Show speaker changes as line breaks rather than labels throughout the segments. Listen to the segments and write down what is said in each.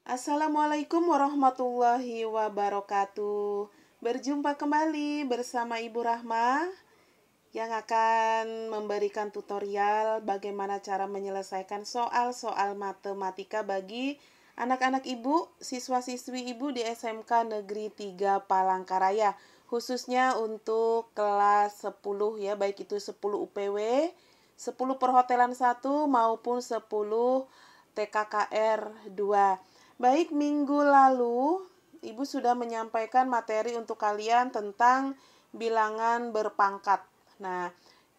Assalamualaikum warahmatullahi wabarakatuh. Berjumpa kembali bersama Ibu Rahma yang akan memberikan tutorial bagaimana cara menyelesaikan soal-soal matematika bagi anak-anak Ibu, siswa-siswi Ibu di SMK Negeri 3 Palangkaraya, khususnya untuk kelas 10 ya, baik itu 10 UPW, 10 perhotelan 1 maupun 10 TKKR 2. Baik, minggu lalu Ibu sudah menyampaikan materi untuk kalian tentang bilangan berpangkat. Nah,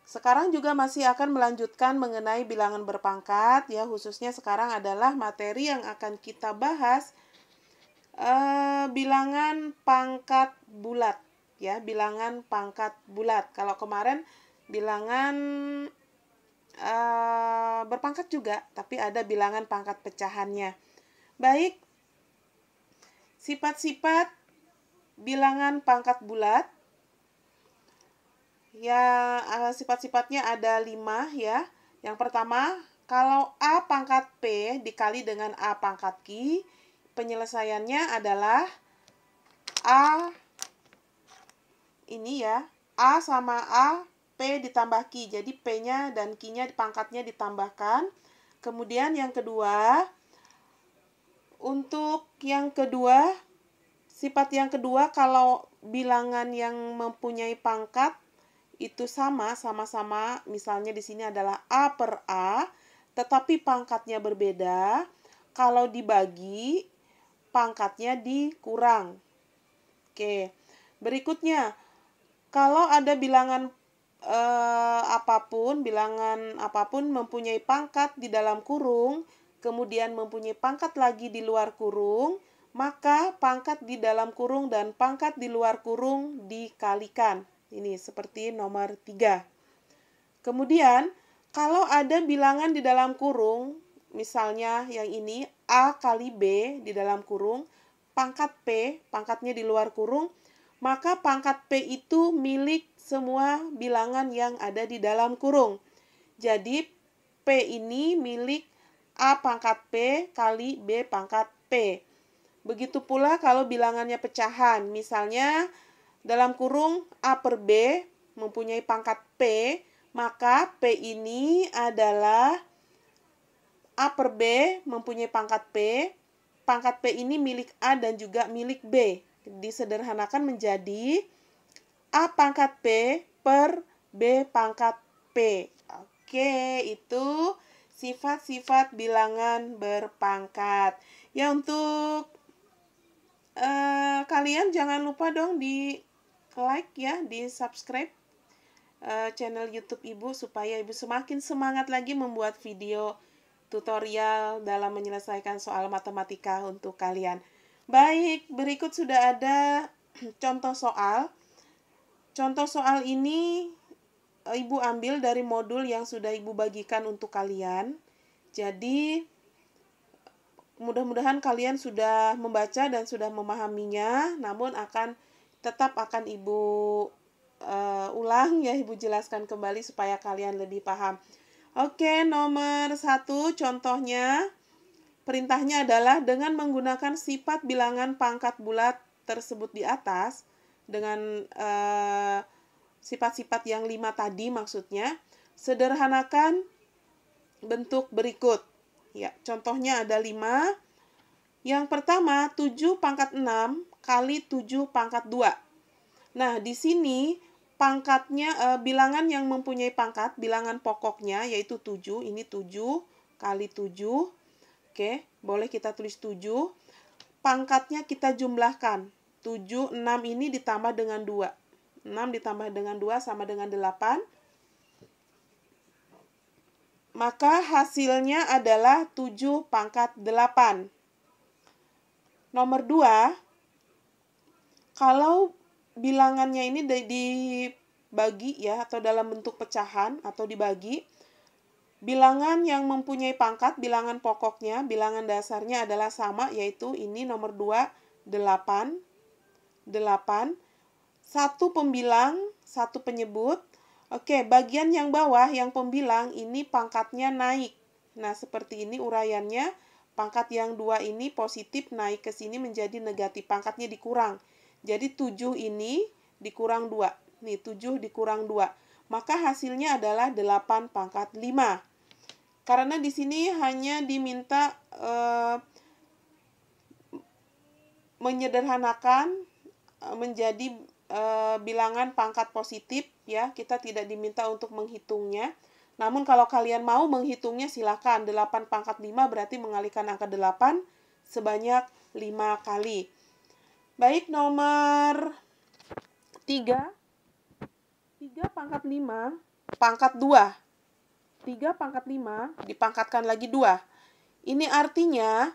sekarang juga masih akan melanjutkan mengenai bilangan berpangkat ya, khususnya sekarang adalah materi yang akan kita bahas bilangan pangkat bulat ya, bilangan pangkat bulat. Kalau kemarin bilangan berpangkat juga, tapi ada bilangan pangkat pecahannya. Baik, sifat-sifat bilangan pangkat bulat. Ya, sifat-sifatnya ada 5 ya. Yang pertama, kalau A pangkat P dikali dengan A pangkat Q, penyelesaiannya adalah A ini ya, A sama A, P ditambah Q. Jadi P-nya dan Q-nya pangkatnya ditambahkan. Kemudian yang kedua, untuk yang kedua, sifat yang kedua, kalau bilangan yang mempunyai pangkat itu sama-sama, misalnya di sini adalah A per A, tetapi pangkatnya berbeda, kalau dibagi, pangkatnya dikurang. Oke, berikutnya, kalau ada bilangan bilangan apapun mempunyai pangkat di dalam kurung, kemudian mempunyai pangkat lagi di luar kurung, maka pangkat di dalam kurung dan pangkat di luar kurung dikalikan. Ini seperti nomor 3. Kemudian, kalau ada bilangan di dalam kurung, misalnya yang ini, A kali B di dalam kurung, pangkat P, pangkatnya di luar kurung, maka pangkat P itu milik semua bilangan yang ada di dalam kurung. Jadi, P ini milik A pangkat P kali B pangkat P. Begitu pula kalau bilangannya pecahan. Misalnya, dalam kurung A per B mempunyai pangkat P, maka P ini adalah A per B mempunyai pangkat P. Pangkat P ini milik A dan juga milik B. Disederhanakan menjadi A pangkat P per B pangkat P. Oke, itu sifat-sifat bilangan berpangkat. Ya, untuk kalian jangan lupa dong di like ya, di subscribe channel YouTube Ibu supaya Ibu semakin semangat lagi membuat video tutorial dalam menyelesaikan soal matematika untuk kalian. Baik, berikut sudah ada contoh soal. Contoh soal ini Ibu ambil dari modul yang sudah Ibu bagikan untuk kalian. Jadi, mudah-mudahan kalian sudah membaca dan sudah memahaminya, namun tetap akan Ibu ulang ya, Ibu jelaskan kembali supaya kalian lebih paham. Oke, nomor 1 contohnya, perintahnya adalah dengan menggunakan sifat bilangan pangkat bulat tersebut di atas, dengan sifat-sifat yang 5 tadi maksudnya, sederhanakan bentuk berikut. Ya, contohnya ada 5. Yang pertama, 7 pangkat 6 kali 7 pangkat 2. Nah, di sini pangkatnya, bilangan yang mempunyai pangkat, bilangan pokoknya yaitu 7. Ini 7 kali 7. Oke, boleh kita tulis 7. Pangkatnya kita jumlahkan. 7, 6 ini ditambah dengan 2. 6 ditambah dengan 2 sama dengan 8. Maka hasilnya adalah 7 pangkat 8. Nomor 2, kalau bilangannya ini dibagi ya, atau dalam bentuk pecahan atau dibagi, bilangan yang mempunyai pangkat, bilangan pokoknya, bilangan dasarnya adalah sama, yaitu ini nomor 2, 8. 8. Satu pembilang, satu penyebut. Oke, bagian yang bawah, yang pembilang, ini pangkatnya naik. Nah, seperti ini uraiannya. Pangkat yang 2 ini positif naik ke sini menjadi negatif. Pangkatnya dikurang. Jadi 7 ini dikurang 2. Nih, 7 dikurang 2. Maka hasilnya adalah 8 pangkat 5. Karena di sini hanya diminta menyederhanakan menjadi bilangan pangkat positif, ya. Kita tidak diminta untuk menghitungnya. Namun kalau kalian mau menghitungnya silakan. 8 pangkat 5 berarti mengalihkan angka 8 sebanyak 5 kali. Baik, nomor 3. 3 pangkat 5 pangkat 2. 3 pangkat 5 dipangkatkan lagi 2. Ini artinya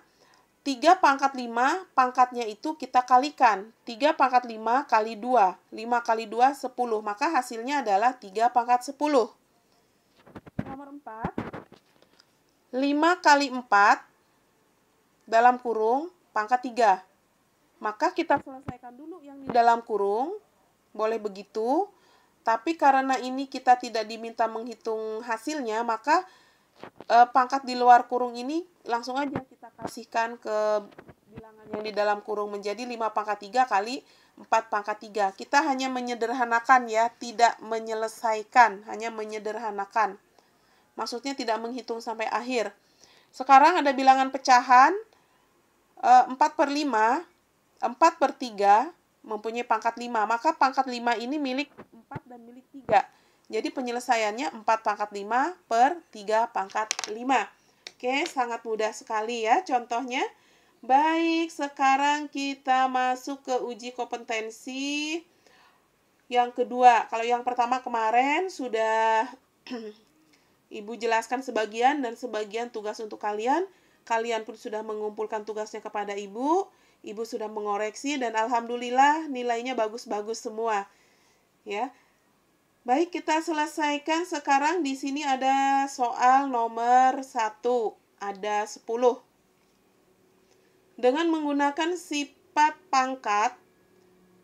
3 pangkat 5 pangkatnya itu kita kalikan. 3 pangkat 5 kali 2. 5 kali 2, 10. Maka hasilnya adalah 3 pangkat 10. Nomor 4. 5 kali 4 dalam kurung pangkat 3. Maka kita selesaikan dulu yang di dalam kurung. Boleh begitu. Tapi karena ini kita tidak diminta menghitung hasilnya, maka pangkat di luar kurung ini langsung aja kita kasihkan ke bilangan yang di dalam kurung menjadi 5 pangkat 3 kali 4 pangkat 3. Kita hanya menyederhanakan, ya, tidak menyelesaikan, hanya menyederhanakan. Maksudnya tidak menghitung sampai akhir. Sekarang ada bilangan pecahan 4/5, 4/3 mempunyai pangkat 5. Maka pangkat 5 ini milik 4 dan milik 3. Jadi penyelesaiannya 4 pangkat 5 per 3 pangkat 5. Oke, sangat mudah sekali, ya, contohnya. Baik, sekarang kita masuk ke uji kompetensi yang kedua. Kalau yang pertama kemarin sudah Ibu jelaskan sebagian dan sebagian tugas untuk kalian. Kalian pun sudah mengumpulkan tugasnya kepada Ibu. Ibu sudah mengoreksi dan alhamdulillah nilainya bagus-bagus semua. Ya. Baik, kita selesaikan sekarang. Di sini ada soal nomor 1. Ada 10. Dengan menggunakan sifat pangkat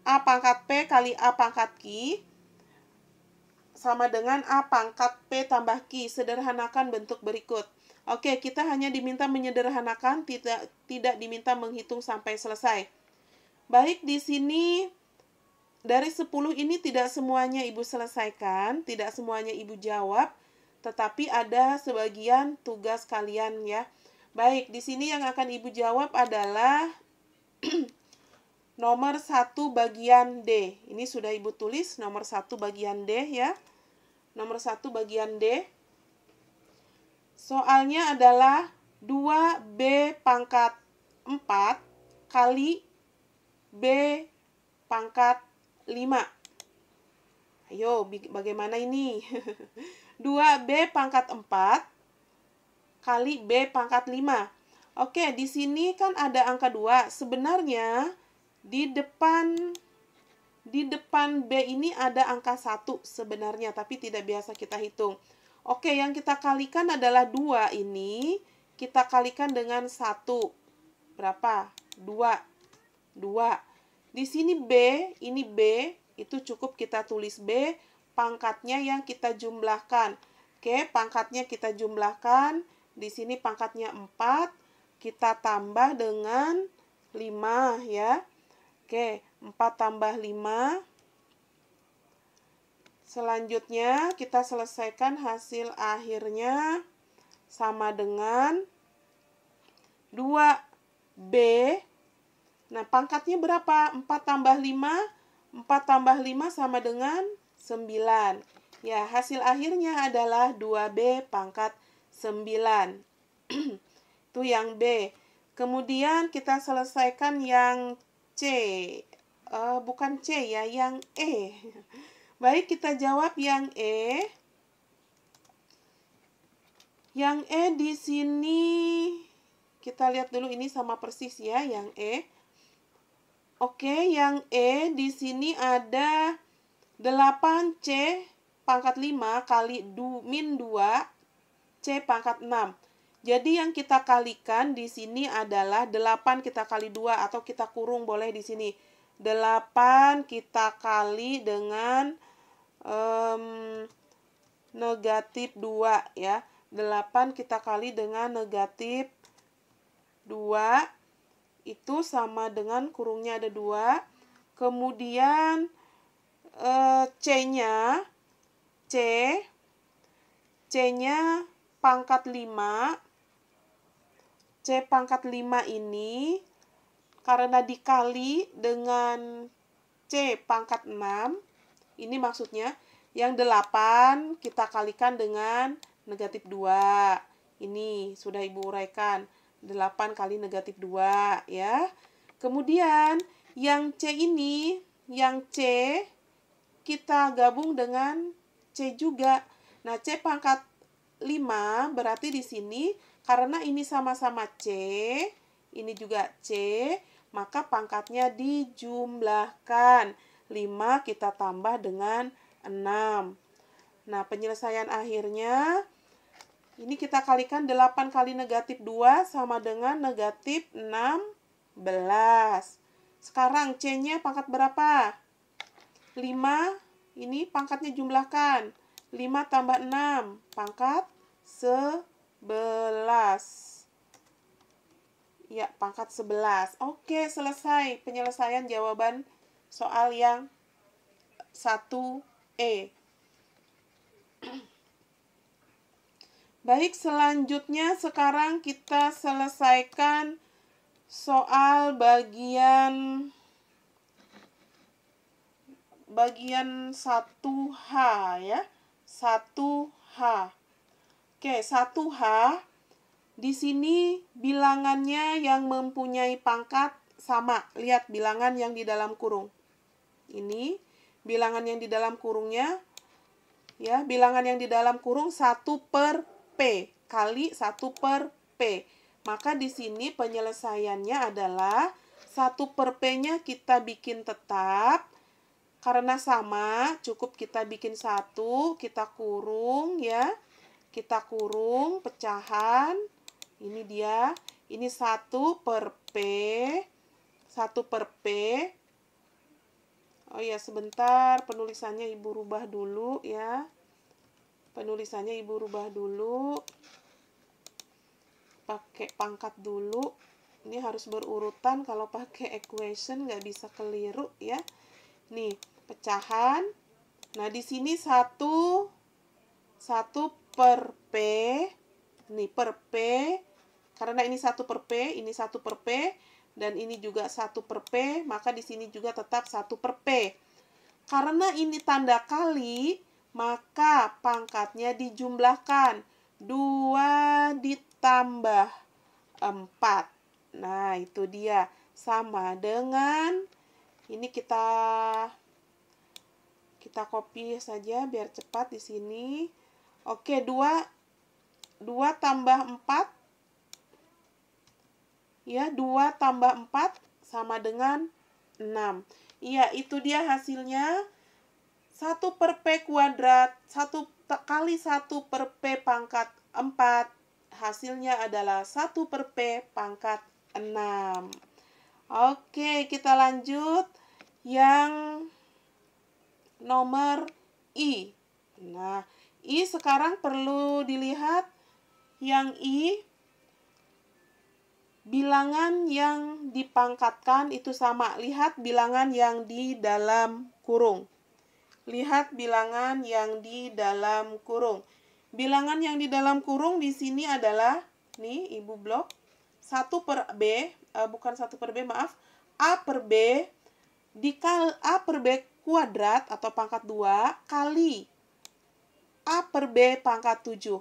A pangkat P kali A pangkat Q sama dengan A pangkat P tambah Q. Sederhanakan bentuk berikut. Oke, kita hanya diminta menyederhanakan, tidak diminta menghitung sampai selesai. Baik, di sini dari 10 ini tidak semuanya Ibu selesaikan, tidak semuanya Ibu jawab, tetapi ada sebagian tugas kalian, ya. Baik, di sini yang akan Ibu jawab adalah nomor 1 bagian D. Ini sudah Ibu tulis, nomor 1 bagian D, ya. Nomor 1 bagian D. Soalnya adalah 2B pangkat 4 kali B pangkat 5. Ayo, bagaimana ini? 2B pangkat 4 kali B pangkat 5. Oke, di sini kan ada angka 2. Sebenarnya di depan B ini ada angka 1 sebenarnya, tapi tidak biasa kita hitung. Oke, yang kita kalikan adalah 2 ini. Kita kalikan dengan 1. Berapa? 2. 2. Di sini B, ini B, itu cukup kita tulis B. Pangkatnya yang kita jumlahkan. Oke, pangkatnya kita jumlahkan. Di sini pangkatnya 4. Kita tambah dengan 5, ya. Oke, 4 tambah 5. Selanjutnya kita selesaikan hasil akhirnya sama dengan 2B. Nah, pangkatnya berapa? 4 tambah 5. 4 tambah 5 sama dengan 9. Ya, hasil akhirnya adalah 2B pangkat 9. Itu yang B. Kemudian kita selesaikan yang C. Bukan C, ya, yang E. Baik, kita jawab yang E. Yang E di sini kita lihat dulu ini sama persis, ya, yang E. Oke, yang E di sini ada 8C pangkat 5 kali min 2 C pangkat 6. Jadi yang kita kalikan di sini adalah 8 kita kali 2 atau kita kurung boleh di sini. 8 kita kali dengan negatif 2, ya. 8 kita kali dengan negatif 2 itu sama dengan kurungnya ada 2. Kemudian C-nya, C-nya pangkat 5. C pangkat 5 ini karena dikali dengan C pangkat 6, ini maksudnya yang 8 kita kalikan dengan negatif 2. Ini sudah Ibu uraikan. 8 kali negatif 2 ya. Kemudian yang C ini, yang C kita gabung dengan C juga. Nah, C pangkat 5 berarti di sini karena ini sama-sama C, ini juga C, maka pangkatnya dijumlahkan. 5 kita tambah dengan 6. Nah, penyelesaian akhirnya ini kita kalikan 8 kali negatif 2 sama dengan negatif 16. Sekarang C-nya pangkat berapa? 5, ini pangkatnya jumlahkan. 5 tambah 6, pangkat 11. Ya, pangkat 11. Oke, selesai penyelesaian jawaban soal yang 1E. Baik, selanjutnya sekarang kita selesaikan soal bagian 1H ya. 1H. Oke, 1H. Di sini bilangannya yang mempunyai pangkat sama. Lihat bilangan yang di dalam kurung. Ini bilangan yang di dalam kurungnya. Ya, bilangan yang di dalam kurung 1/P kali 1/P. Maka di sini penyelesaiannya adalah 1/P-nya kita bikin tetap. Karena sama, cukup kita bikin 1, kita kurung ya. Kita kurung pecahan. Ini dia. Ini 1/P. 1/P. Oh ya, sebentar penulisannya Ibu rubah dulu ya. Penulisannya Ibu rubah dulu. Pakai pangkat dulu. Ini harus berurutan, kalau pakai equation nggak bisa keliru ya. Nih, pecahan. Nah, di sini 1/P. Nih, per P. Karena ini 1/P, ini 1/P. Dan ini juga 1/P, maka di sini juga tetap 1/P. Karena ini tanda kali, maka pangkatnya dijumlahkan. 2 ditambah 4. Nah, itu dia. Sama dengan, ini kita copy saja biar cepat di sini. Oke, 2 tambah 4. Ya, 2 tambah 4 sama dengan 6. Iya, itu dia hasilnya. 1/P kuadrat, 1 kali 1/P pangkat 4. Hasilnya adalah 1/P pangkat 6. Oke, kita lanjut. Yang nomor I. Nah, I sekarang perlu dilihat. Yang I, bilangan yang dipangkatkan itu sama. Lihat bilangan yang di dalam kurung. Lihat bilangan yang di dalam kurung. Bilangan yang di dalam kurung di sini adalah, nih Ibu blok, 1/B, bukan 1/B, maaf, A/B, dikali A/B kuadrat atau pangkat 2 kali A/B pangkat 7.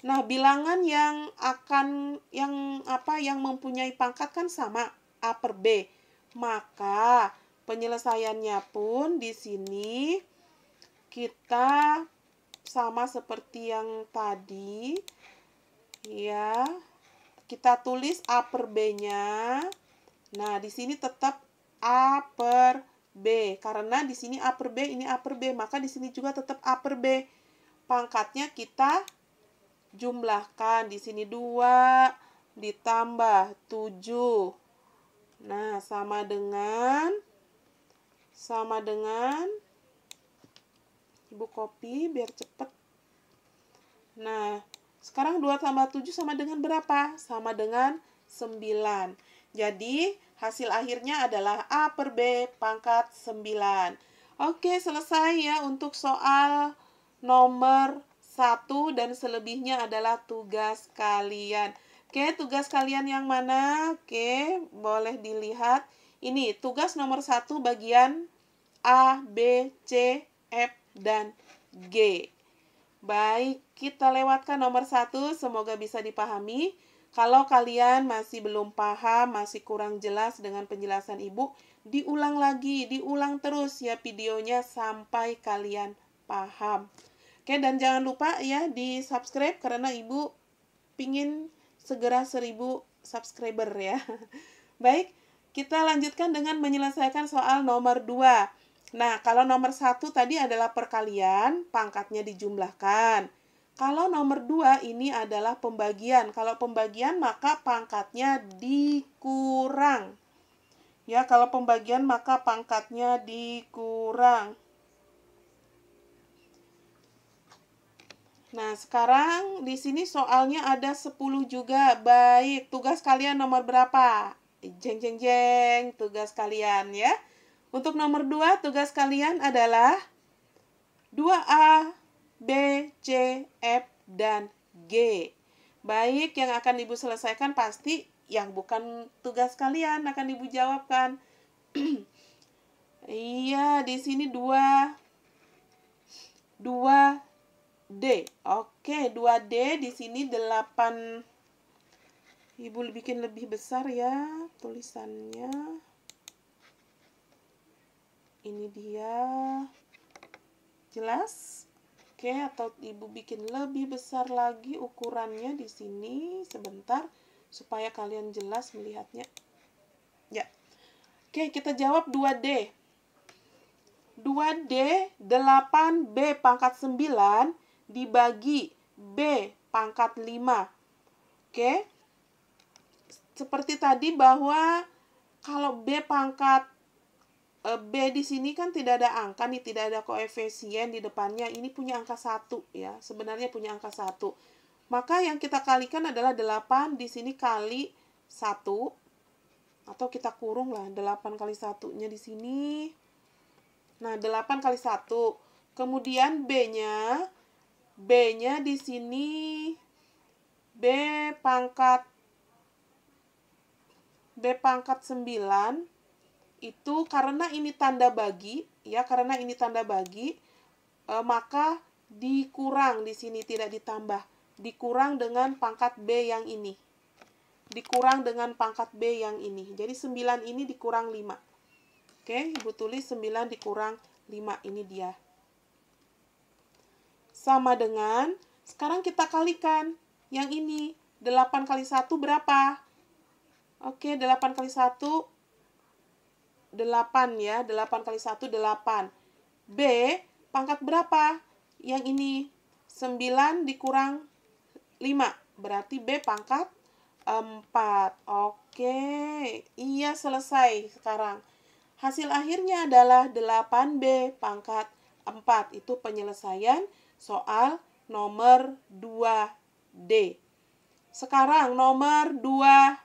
Nah, bilangan yang mempunyai pangkat kan sama, A/B. Maka penyelesaiannya pun di sini kita sama seperti yang tadi. Ya. Kita tulis A/B-nya. Nah, di sini tetap A/B. Karena di sini A/B, ini A/B, maka di sini juga tetap A/B. Pangkatnya kita jumlahkan. Di sini 2 ditambah 7. Nah, sama dengan Ibu copy biar cepet. Nah, sekarang 2 tambah 7 sama dengan berapa? Sama dengan 9. Jadi, hasil akhirnya adalah A per B pangkat 9. Oke, selesai ya untuk soal nomor 1 dan selebihnya adalah tugas kalian. Oke, tugas kalian yang mana? Oke, boleh dilihat. Ini tugas nomor 1 bagian A, B, C, F, dan G. Baik, kita lewatkan nomor 1, semoga bisa dipahami. Kalau kalian masih belum paham, masih kurang jelas dengan penjelasan Ibu, diulang lagi, diulang terus ya videonya sampai kalian paham. Oke, dan jangan lupa ya di subscribe karena Ibu pingin segera 1000 subscriber ya. Baik, kita lanjutkan dengan menyelesaikan soal nomor 2. Nah, kalau nomor 1 tadi adalah perkalian, pangkatnya dijumlahkan. Kalau nomor 2 ini adalah pembagian. Kalau pembagian maka pangkatnya dikurang. Ya, kalau pembagian maka pangkatnya dikurang. Nah, sekarang di sini soalnya ada 10 juga. Baik, tugas kalian nomor berapa? Jeng jeng jeng, tugas kalian ya. Untuk nomor 2, tugas kalian adalah 2A, B, C, F, dan G. Baik, yang akan Ibu selesaikan pasti yang bukan tugas kalian akan Ibu jawabkan. Iya, di sini 2D. Oke, 2D di sini 8. Ibu bikin lebih besar ya tulisannya. Ini dia. Jelas? Oke, atau Ibu bikin lebih besar lagi ukurannya di sini sebentar supaya kalian jelas melihatnya. Ya. Oke, kita jawab 2D. 2D 8B pangkat 9 dibagi B pangkat 5. Oke. Seperti tadi bahwa kalau B pangkat B di sini kan tidak ada angka nih, tidak ada koefisien di depannya. Ini punya angka 1 ya. Sebenarnya punya angka 1. Maka yang kita kalikan adalah 8 di sini kali 1. Atau kita kurung lah 8 kali 1-nya di sini. Nah, 8 kali 1. Kemudian B-nya di sini B pangkat 9 itu karena ini tanda bagi, ya, karena ini tanda bagi, maka dikurang di sini tidak ditambah, dikurang dengan pangkat B yang ini. Dikurang dengan pangkat B yang ini. Jadi 9 ini dikurang 5. Oke, Ibu tulis 9 dikurang 5, ini dia. Sama dengan, sekarang kita kalikan yang ini. 8 kali 1 berapa? Oke, 8 kali 1 8 ya, 8 kali 1 8. B pangkat berapa? Yang ini 9 dikurang 5, berarti B pangkat 4. Oke, iya selesai sekarang. Hasil akhirnya adalah 8B pangkat 4. Itu penyelesaian soal nomor 2D. Sekarang nomor 2C.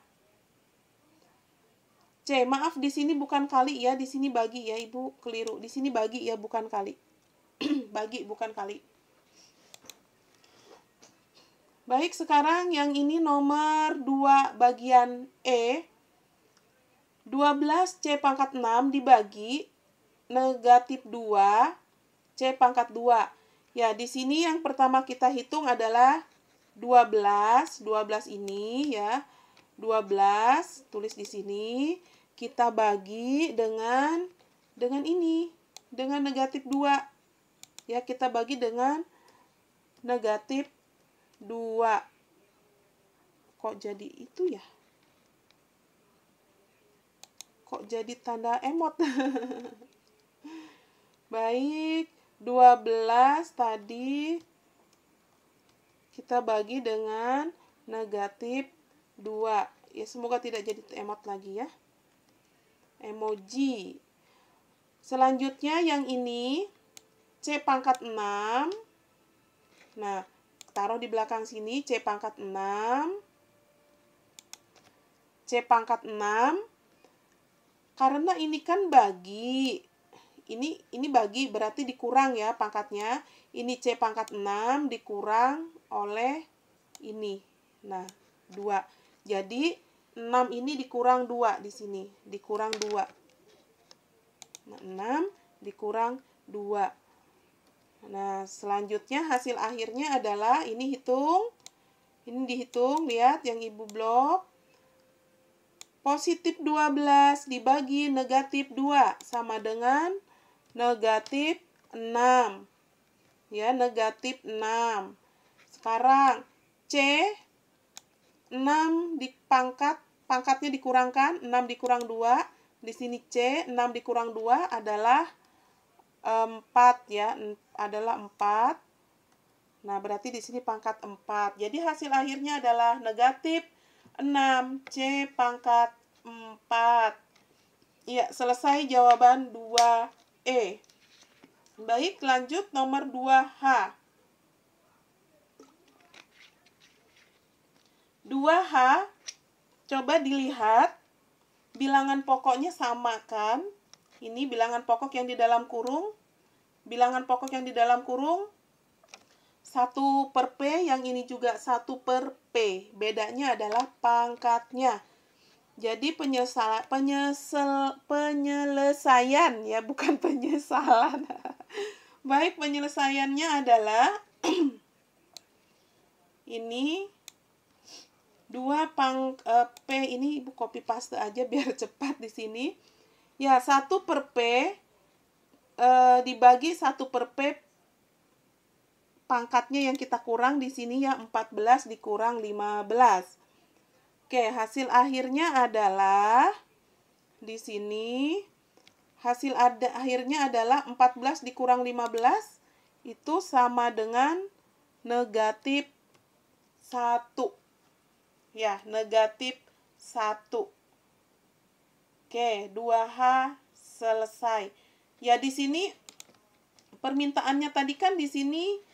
Maaf di sini bukan kali ya, di sini bagi ya, Ibu keliru. Di sini bagi ya, bukan kali. Bagi bukan kali. Baik, sekarang yang ini nomor 2 bagian E. 12C pangkat 6 dibagi negatif 2 C pangkat 2. Ya, di sini yang pertama kita hitung adalah 12 ini ya. 12 tulis di sini, kita bagi dengan ini, dengan negatif 2. Ya, kita bagi dengan negatif 2. Kok jadi itu ya? Kok jadi tanda emot? Baik, 12 tadi kita bagi dengan negatif 2. Ya, semoga tidak jadi emot lagi ya. Emoji. Selanjutnya yang ini C pangkat 6. Nah, taruh di belakang sini C pangkat 6. C pangkat 6. Karena ini kan bagi. Ini bagi berarti dikurang ya pangkatnya. Ini C pangkat 6 dikurang oleh ini. Nah, 2. Jadi 6 ini dikurang 2 di sini. Dikurang 2. Nah, 6 dikurang 2. Nah, selanjutnya hasil akhirnya adalah ini hitung. Ini dihitung, lihat yang Ibu blok. Positif 12 dibagi negatif 2 sama dengan negatif 6. Ya, negatif 6. Sekarang C 6 pangkatnya dikurangkan, 6 dikurang 2. Di sini C 6 dikurang 2 adalah 4 ya, adalah 4. Nah, berarti di sini pangkat 4. Jadi hasil akhirnya adalah negatif 6 C pangkat 4. Ya, selesai jawaban 2E. Baik, lanjut nomor 2H. 2H, coba dilihat. Bilangan pokoknya sama kan? Ini bilangan pokok yang di dalam kurung. Bilangan pokok yang di dalam kurung 1 per P, yang ini juga 1 per P. Bedanya adalah pangkatnya. Jadi penyelesaian ya, bukan penyesalan. Baik, penyelesaiannya adalah ini 2 P, ini Ibu copy paste aja biar cepat di sini. Ya, 1 per P dibagi 1 per P pangkatnya yang kita kurang di sini ya, 14 dikurang 15. Oke, hasil akhirnya adalah di sini hasil akhirnya adalah 14 dikurang 15 itu sama dengan negatif 1. Ya, negatif 1. Oke, 2H selesai. Ya, di sini permintaannya tadi kan di sini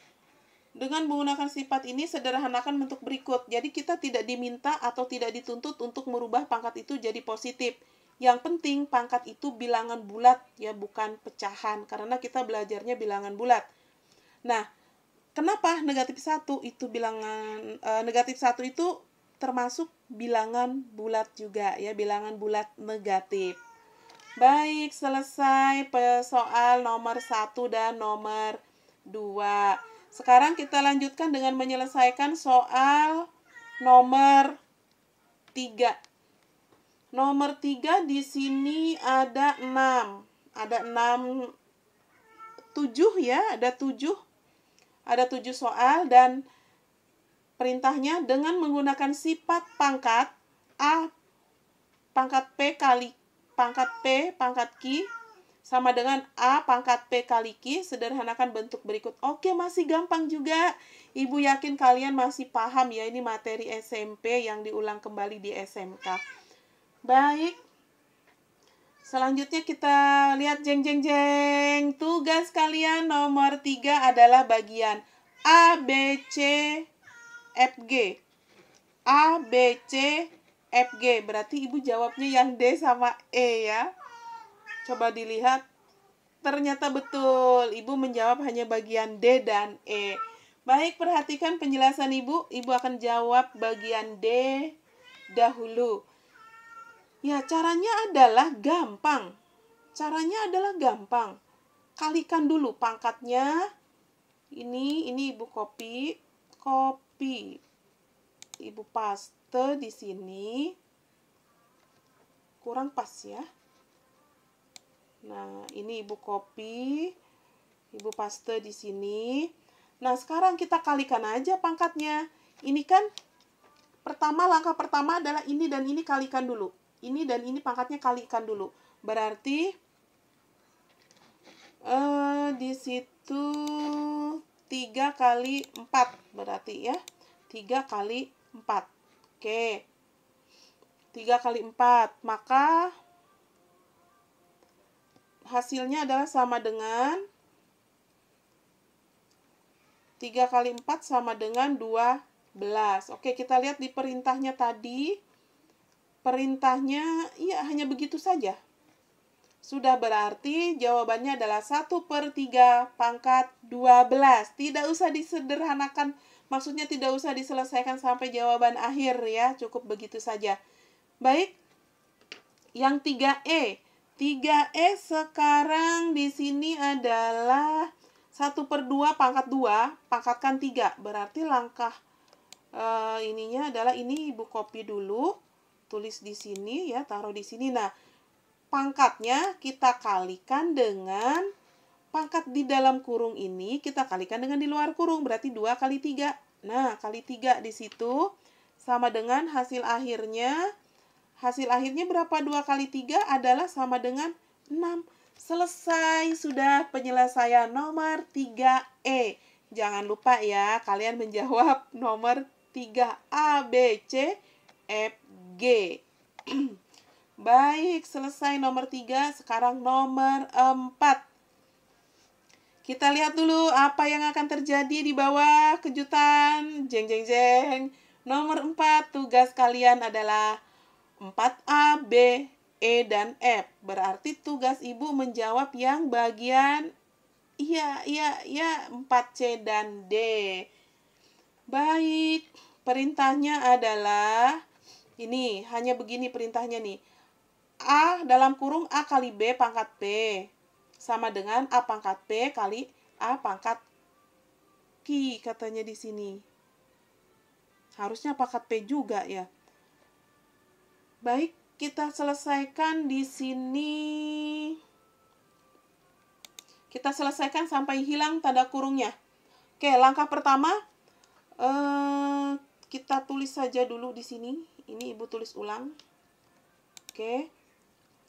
dengan menggunakan sifat ini sederhanakan bentuk berikut. Jadi kita tidak diminta atau tidak dituntut untuk merubah pangkat itu jadi positif. Yang penting pangkat itu bilangan bulat ya, bukan pecahan, karena kita belajarnya bilangan bulat. Nah, kenapa negatif 1 itu bilangan negatif 1 itu termasuk bilangan bulat juga ya, bilangan bulat negatif. Baik, selesai soal nomor 1 dan nomor 2. Sekarang kita lanjutkan dengan menyelesaikan soal nomor 3. Nomor 3 di sini ada 6. Ada 6, 7 ya, ada 7. Ada 7 soal dan perintahnya dengan menggunakan sifat pangkat A pangkat P kali pangkat P pangkat Q sama dengan A pangkat P kali Q, sederhanakan bentuk berikut. Oke, masih gampang juga. Ibu yakin kalian masih paham ya, ini materi SMP yang diulang kembali di SMK. Baik. Selanjutnya kita lihat jeng. Tugas kalian nomor 3 adalah bagian A, B, C, F, G. A, B, C, F, G. Berarti Ibu jawabnya yang D sama E ya. Coba dilihat, ternyata betul. Ibu menjawab hanya bagian D dan E. Baik, perhatikan penjelasan Ibu. Ibu akan jawab bagian D dahulu. Ya, caranya adalah gampang. Kalikan dulu pangkatnya. Ini Ibu copy. Ibu paste di sini. Kurang pas ya. Nah, ini Ibu copy, Ibu paste di sini. Nah, sekarang kita kalikan aja pangkatnya. Ini kan langkah pertama adalah ini dan ini kalikan dulu. Ini dan ini pangkatnya kalikan dulu. Berarti di situ 3 kali 4 berarti ya. 3 kali 4. Oke. 3 kali 4. Maka hasilnya adalah sama dengan 3 kali 4 sama dengan 12. Oke, kita lihat di perintahnya tadi. perintahnya ya hanya begitu saja. Sudah berarti jawabannya adalah 1/3 pangkat 12. Tidak usah disederhanakan, maksudnya tidak usah diselesaikan sampai jawaban akhir ya, cukup begitu saja. Baik, yang 3E. 3E sekarang di sini adalah 1/2 pangkat 2, pangkatkan 3. Berarti langkah ininya adalah ini Ibu copy dulu, tulis di sini ya, taruh di sini. Nah, pangkatnya kita kalikan dengan pangkat di dalam kurung ini, kita kalikan dengan di luar kurung, berarti 2 kali 3. Nah, kali 3 di situ sama dengan hasil akhirnya. Hasil akhirnya berapa? 2 kali 3 adalah sama dengan 6. Selesai, sudah penyelesaian nomor 3E. Jangan lupa ya, kalian menjawab nomor 3 A, B, C, F, G. Baik, selesai nomor 3. Sekarang nomor 4. Kita lihat dulu apa yang akan terjadi di bawah kejutan. Jeng, jeng, jeng. Nomor 4, tugas kalian adalah 4A, B, E, dan F. Berarti tugas Ibu menjawab yang bagian 4C dan D. Baik, perintahnya adalah ini, hanya begini perintahnya nih. A dalam kurung A kali B pangkat P sama dengan A pangkat P kali A pangkat Q katanya di sini. Harusnya pangkat P juga ya. Baik, kita selesaikan di sini. Kita selesaikan sampai hilang tanda kurungnya. Oke, langkah pertama kita tulis saja dulu di sini. Ini Ibu tulis ulang. Oke.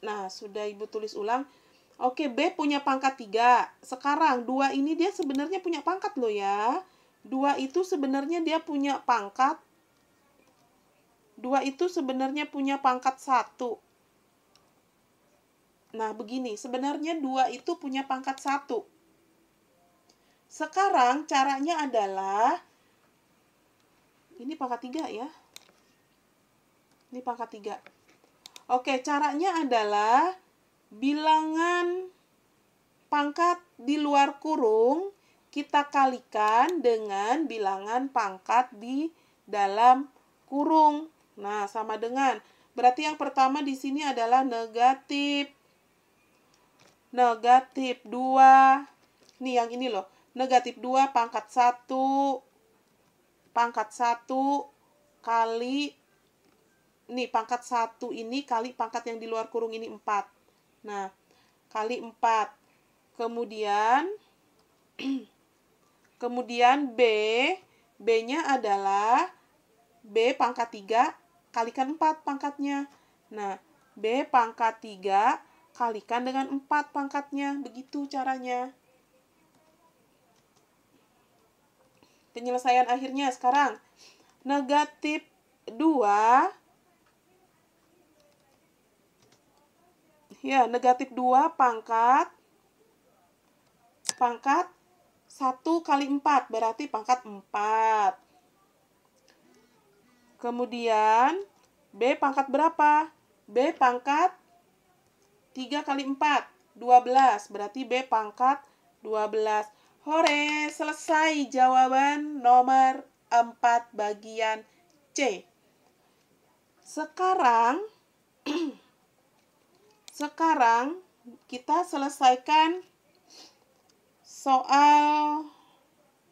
Nah, sudah Ibu tulis ulang. Oke, B punya pangkat 3. Sekarang 2 ini dia sebenarnya punya pangkat loh ya. 2 itu sebenarnya dia punya pangkat. 2 itu sebenarnya punya pangkat 1. Nah, begini. Sebenarnya 2 itu punya pangkat 1. Sekarang caranya adalah ini pangkat 3 ya. Ini pangkat 3. Oke, caranya adalah bilangan pangkat di luar kurung kita kalikan dengan bilangan pangkat di dalam kurung. Nah, sama dengan, berarti yang pertama di sini adalah negatif 2. Nih yang ini loh, negatif 2 pangkat 1 kali nih pangkat 1 ini kali pangkat yang di luar kurung ini 4. Nah, kali 4. Kemudian B-nya adalah B pangkat 3 kalikan 4 pangkatnya. Nah, B pangkat 3 kalikan dengan 4 pangkatnya. Begitu caranya. Penyelesaian akhirnya sekarang. Negatif 2. Ya, negatif 2 pangkat 1 kali 4. Berarti pangkat 4. Kemudian, B pangkat berapa? B pangkat 3 kali 4. 12. Berarti B pangkat 12. Hore, selesai jawaban nomor 4 bagian C. Sekarang kita selesaikan soal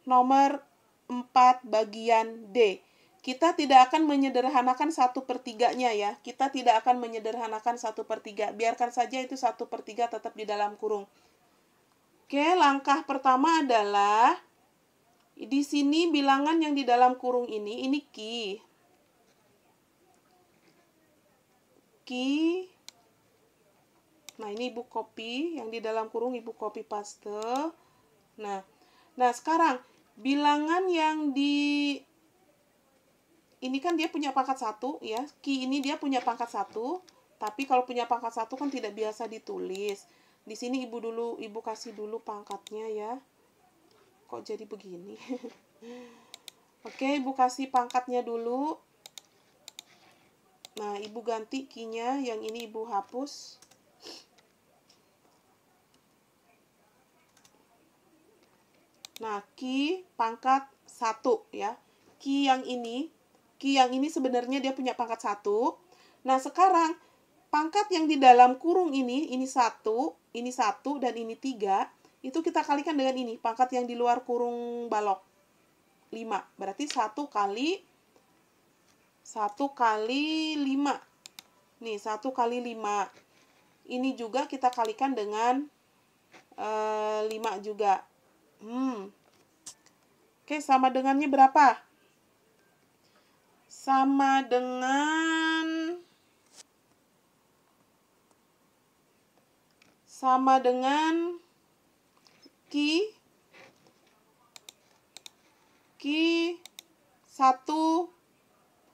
nomor 4 bagian D. Kita tidak akan menyederhanakan 1/3-nya ya. Kita tidak akan menyederhanakan 1/3. Biarkan saja itu 1/3 tetap di dalam kurung. Oke, langkah pertama adalah di sini bilangan yang di dalam kurung ini Q. Nah, ini Ibu copy, yang di dalam kurung Ibu copy paste. Nah, sekarang bilangan yang di ini kan dia punya pangkat 1 ya. Q ini dia punya pangkat 1, tapi kalau punya pangkat 1 kan tidak biasa ditulis. Di sini Ibu kasih dulu pangkatnya ya. Kok jadi begini? Oke, Ibu kasih pangkatnya dulu. Nah, Ibu ganti Q-nya, yang ini Ibu hapus. Nah, Q pangkat 1 ya. Q yang ini sebenarnya dia punya pangkat 1. Nah, sekarang pangkat yang di dalam kurung ini 1, dan ini 3, itu kita kalikan dengan ini, pangkat yang di luar kurung balok. 5. Berarti 1 kali 5. Nih, 1 kali 5. Ini juga kita kalikan dengan 5 juga. Oke, sama dengannya berapa? Sama dengan Q 1,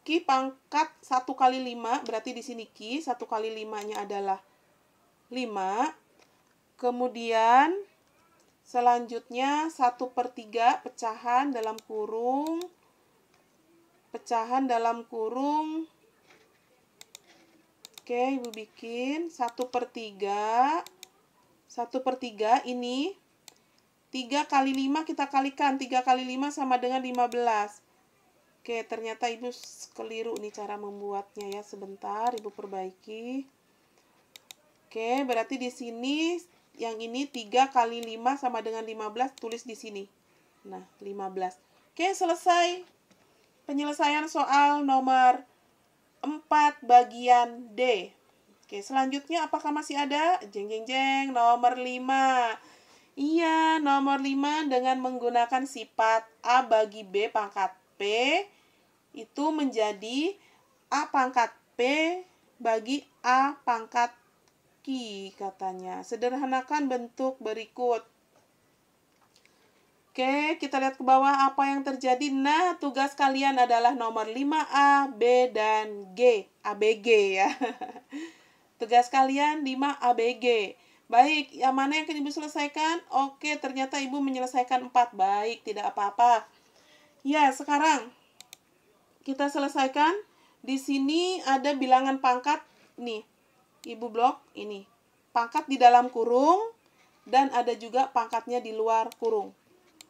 Q pangkat 1 kali 5, berarti di sini Q 1 kali 5-nya adalah 5. Kemudian selanjutnya 1/3 pecahan dalam kurung. Oke, Ibu bikin 1/3. 1/3 ini 3 kali 5 kita kalikan. 3 kali 5 sama dengan 15. Oke, ternyata Ibu keliru nih cara membuatnya ya. Sebentar, Ibu perbaiki. Oke, berarti di sini yang ini 3 kali 5 sama dengan 15, tulis di sini. Nah, 15. Oke, selesai penyelesaian soal nomor 4 bagian D. Oke, selanjutnya apakah masih ada? Jeng jeng jeng, nomor 5. Iya, nomor 5 dengan menggunakan sifat A bagi B pangkat P itu menjadi A pangkat P bagi A pangkat Q katanya. Sederhanakan bentuk berikut. Oke, kita lihat ke bawah apa yang terjadi. Nah, tugas kalian adalah nomor 5A, B, dan G. ABG ya. Tugas kalian 5 ABG. Baik, yang mana yang akan Ibu selesaikan? Oke, ternyata Ibu menyelesaikan 4. Baik, tidak apa-apa. Ya, sekarang kita selesaikan. Di sini ada bilangan pangkat. Nih, Ibu blok ini. Pangkat di dalam kurung dan ada juga pangkatnya di luar kurung.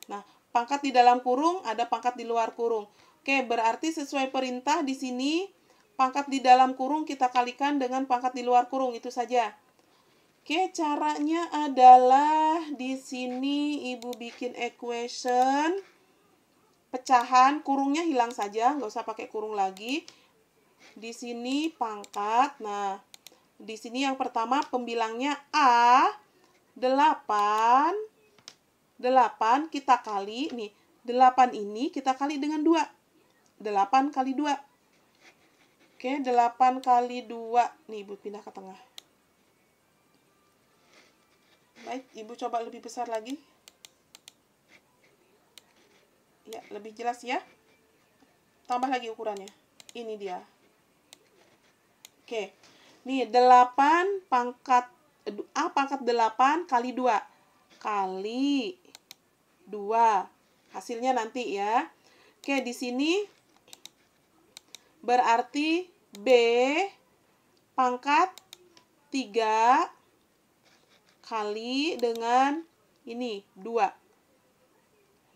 Nah, pangkat di dalam kurung ada pangkat di luar kurung. Oke, berarti sesuai perintah di sini pangkat di dalam kurung kita kalikan dengan pangkat di luar kurung, itu saja. Oke, caranya adalah di sini Ibu bikin equation pecahan, kurungnya hilang saja, nggak usah pakai kurung lagi. Di sini pangkat. Nah, di sini yang pertama pembilangnya A 8 kita kali nih. 8 ini kita kali dengan 2. 8 kali 2. Oke, 8 kali 2. Nih, Ibu pindah ke tengah. Baik, Ibu coba lebih besar lagi. Ya, lebih jelas ya. Tambah lagi ukurannya. Ini dia. Oke. Nih, 8 pangkat A pangkat 8 kali 2. Kali 2. Hasilnya nanti ya. Oke, di sini berarti B pangkat 3 kali dengan ini 2.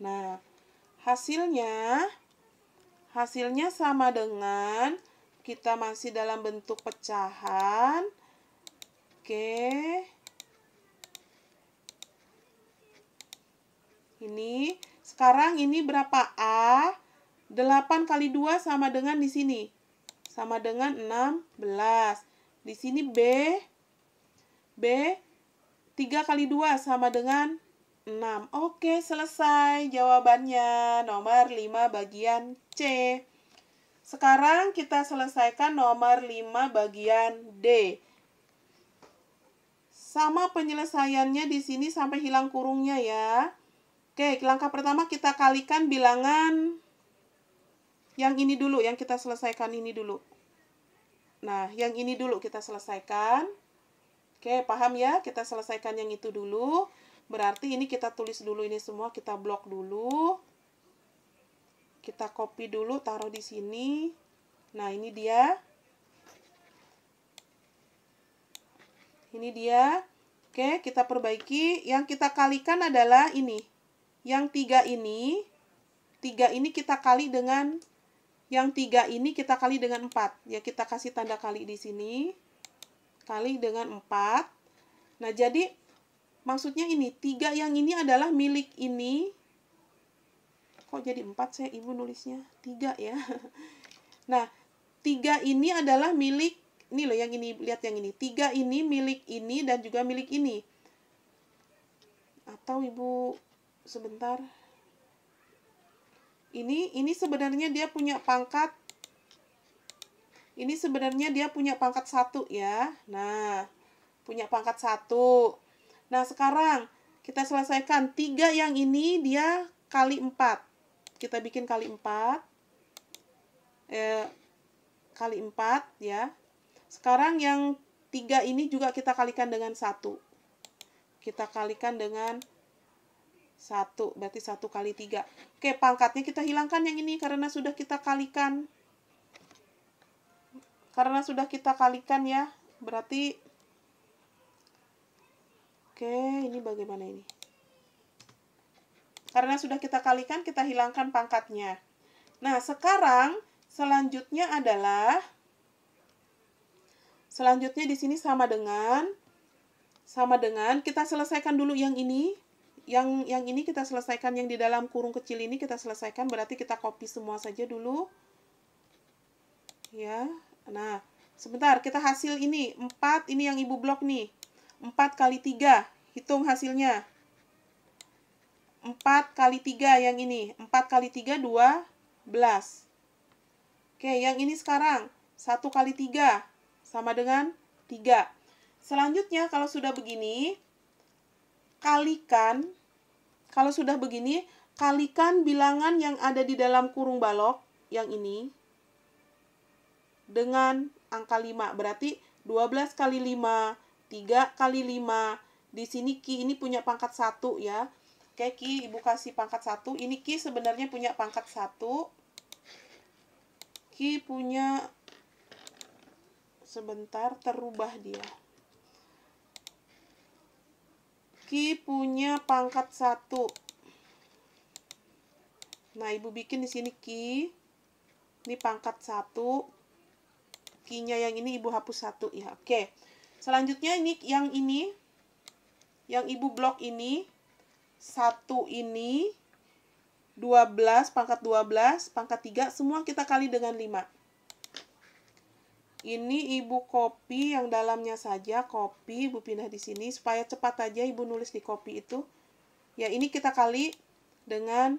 Nah, hasilnya sama dengan kita masih dalam bentuk pecahan. Oke. Ini sekarang ini berapa? A 8 kali 2 sama dengan di sini. Sama dengan 16. Di sini B 3 kali 2 sama dengan 6. Oke, selesai jawabannya. Nomor 5 bagian C. Sekarang kita selesaikan nomor 5 bagian D. Sama penyelesaiannya di sini sampai hilang kurungnya ya. Oke, langkah pertama kita kalikan bilangan yang ini dulu, yang kita selesaikan ini dulu. Nah, yang ini dulu kita selesaikan. Oke, paham ya? Kita selesaikan yang itu dulu. Berarti ini kita tulis dulu ini semua, kita blok dulu. Kita copy dulu, taruh di sini. Nah, ini dia. Ini dia. Oke, kita perbaiki. Yang kita kalikan adalah ini. Yang 3 ini. 3 ini kita kali dengan, yang 3 ini kita kali dengan 4. Ya, kita kasih tanda kali di sini. Kali dengan 4. Nah, jadi maksudnya ini, 3 yang ini adalah milik ini. Kok jadi 4 saya Ibu nulisnya? 3 ya. Nah, 3 ini adalah milik, ini loh yang ini, lihat yang ini. 3 ini milik ini dan juga milik ini. Atau Ibu, sebentar. Ini sebenarnya dia punya pangkat. Ini sebenarnya dia punya pangkat 1 ya. Nah, punya pangkat 1. Nah, sekarang kita selesaikan. 3 yang ini dia kali 4. Kita bikin kali 4. Kali 4 ya. Sekarang yang 3 ini juga kita kalikan dengan 1. Kita kalikan dengan 1, berarti 1 kali 3. Oke, pangkatnya kita hilangkan yang ini karena sudah kita kalikan. Karena sudah kita kalikan ya, berarti oke, ini bagaimana ini? Karena sudah kita kalikan, kita hilangkan pangkatnya. Nah, sekarang selanjutnya adalah, selanjutnya di sini sama dengan kita selesaikan dulu yang ini. Yang ini kita selesaikan, yang di dalam kurung kecil ini kita selesaikan, berarti kita copy semua saja dulu. Ya. Nah, sebentar, kita hasil ini 4, ini yang Ibu blok nih. 4 kali 3, hitung hasilnya. 4 kali 3 yang ini. 4 kali 3, 12. Oke, yang ini sekarang. 1 kali 3, sama dengan 3. Selanjutnya, kalau sudah begini, kalikan. Kalau sudah begini, kalikan bilangan yang ada di dalam kurung balok, yang ini, dengan angka 5. Berarti 12 kali 5, 3 kali 5. Di sini Ki ini punya pangkat 1 ya. Oke, Ki Ibu kasih pangkat 1. Ini Ki sebenarnya punya pangkat 1. Ki punya, sebentar, terubah dia. Ki punya pangkat 1. Nah, Ibu bikin di sini Ki. Ini pangkat 1. Ki-nya yang ini Ibu hapus 1 ya. Oke. Selanjutnya ini, yang Ibu blok ini, 1 ini, 12, pangkat 12, pangkat 3, semua kita kali dengan 5. Ini Ibu copy yang dalamnya saja, copy, Ibu pindah di sini supaya cepat aja Ibu nulis di copy itu. Ya, ini kita kali dengan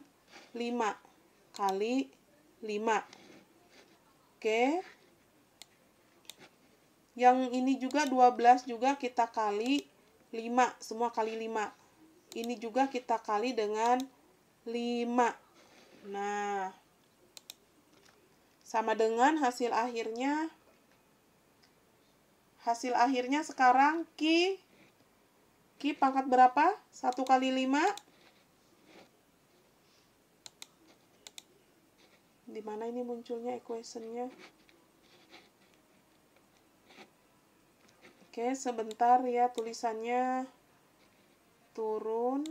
5 kali 5. Oke. Yang ini juga 12 juga kita kali 5, semua kali 5. Ini juga kita kali dengan 5. Nah, sama dengan hasil akhirnya. Hasil akhirnya sekarang Ki pangkat berapa? 1 kali 5. Di mana ini munculnya equation-nya? Oke, sebentar ya, tulisannya turun.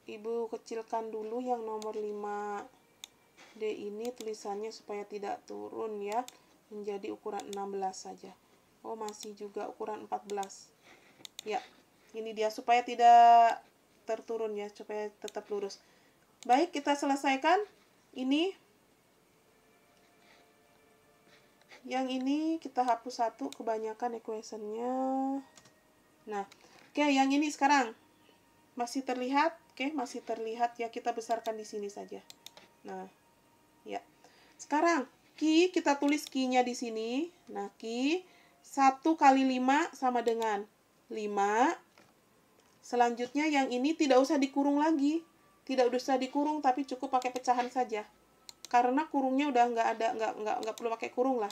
Ibu kecilkan dulu yang nomor 5D ini tulisannya supaya tidak turun ya. Menjadi ukuran 16 saja. Oh, masih juga ukuran 14. Ya, ini dia supaya tidak terturun ya, supaya tetap lurus. Baik, kita selesaikan. Ini. Yang ini kita hapus 1, kebanyakan equation-nya. Nah, oke, yang ini sekarang. Masih terlihat? Oke, masih terlihat ya, kita besarkan di sini saja. Nah, ya. Sekarang, Ki, kita tulis Ki-nya di sini. Nah, Ki, 1 kali 5 sama dengan 5. Selanjutnya yang ini tidak usah dikurung lagi. Tidak usah dikurung, tapi cukup pakai pecahan saja. Karena kurungnya udah nggak ada, nggak perlu pakai kurung lah.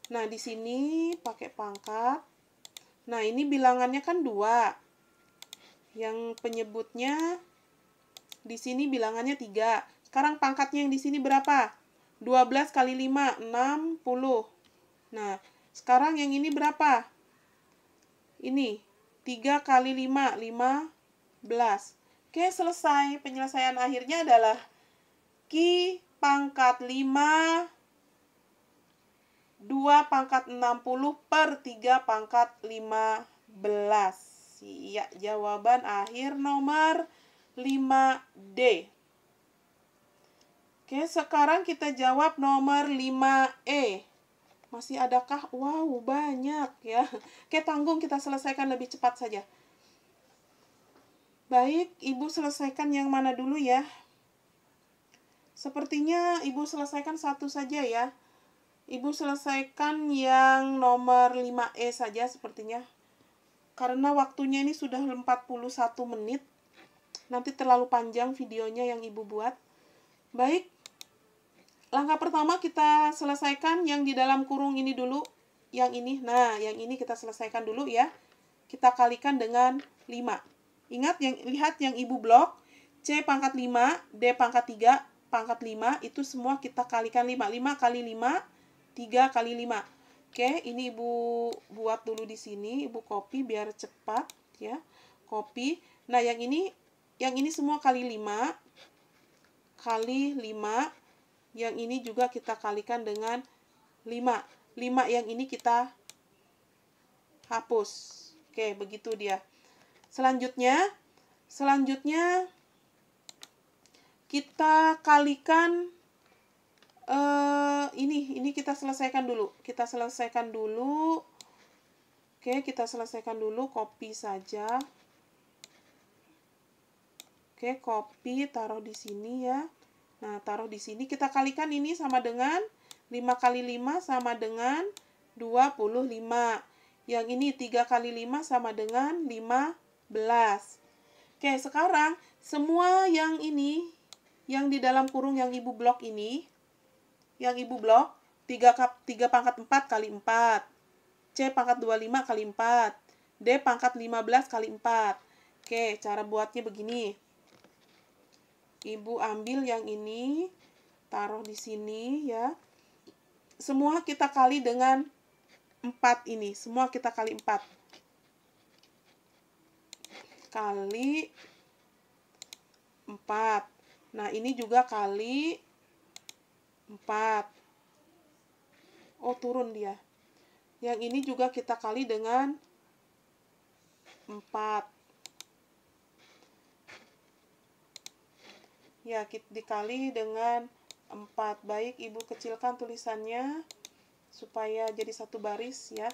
Nah, di sini pakai pangkat. Nah, ini bilangannya kan 2. Yang penyebutnya di sini bilangannya 3. Sekarang pangkatnya yang di sini berapa? 12 kali 5, 60. Nah, Sekarang yang ini berapa? Ini 3 kali 5, 15. Oke, selesai. Penyelesaian akhirnya adalah Q pangkat 5 2 pangkat 60 per 3 pangkat 15. Ya, jawaban akhir nomor 5D. Oke, sekarang kita jawab nomor 5E. Masih adakah? Wow, banyak ya. Oke, tanggung kita selesaikan lebih cepat saja. Baik, Ibu selesaikan yang mana dulu ya? Sepertinya Ibu selesaikan satu saja ya. Ibu selesaikan yang nomor 5E saja sepertinya. Karena waktunya ini sudah 41 menit. Nanti terlalu panjang videonya yang Ibu buat. Baik. Langkah pertama kita selesaikan yang di dalam kurung ini dulu. Yang ini. Nah, yang ini kita selesaikan dulu ya. Kita kalikan dengan 5. Ingat, lihat yang Ibu blok. C pangkat 5, D pangkat 3, pangkat 5. Itu semua kita kalikan 5. 5 kali 5, 3 kali 5. Oke, ini Ibu buat dulu di sini. Ibu copy biar cepat ya. Copy. Nah, yang ini semua kali 5. Kali 5. Yang ini juga kita kalikan dengan 5. 5 yang ini kita hapus. Oke, begitu dia. Selanjutnya kita kalikan ini kita selesaikan dulu. Oke, kita selesaikan dulu, copy saja. Oke, copy, taruh di sini ya. Nah, taruh di sini. Kita kalikan ini sama dengan 5 kali 5 sama dengan 25. Yang ini 3 kali 5 sama dengan 15. Oke, sekarang semua yang ini, yang di dalam kurung yang Ibu blok ini, yang Ibu blok, 3 pangkat 4 kali 4. C pangkat 25 kali 4. D pangkat 15 kali 4. Oke, cara buatnya begini. Ibu ambil yang ini, taruh di sini ya. Semua kita kali dengan 4 ini. Semua kita kali 4. Kali 4. Nah, ini juga kali 4. Oh, turun dia. Yang ini juga kita kali dengan 4. Ya, dikali dengan 4. Baik, Ibu kecilkan tulisannya supaya jadi satu baris ya.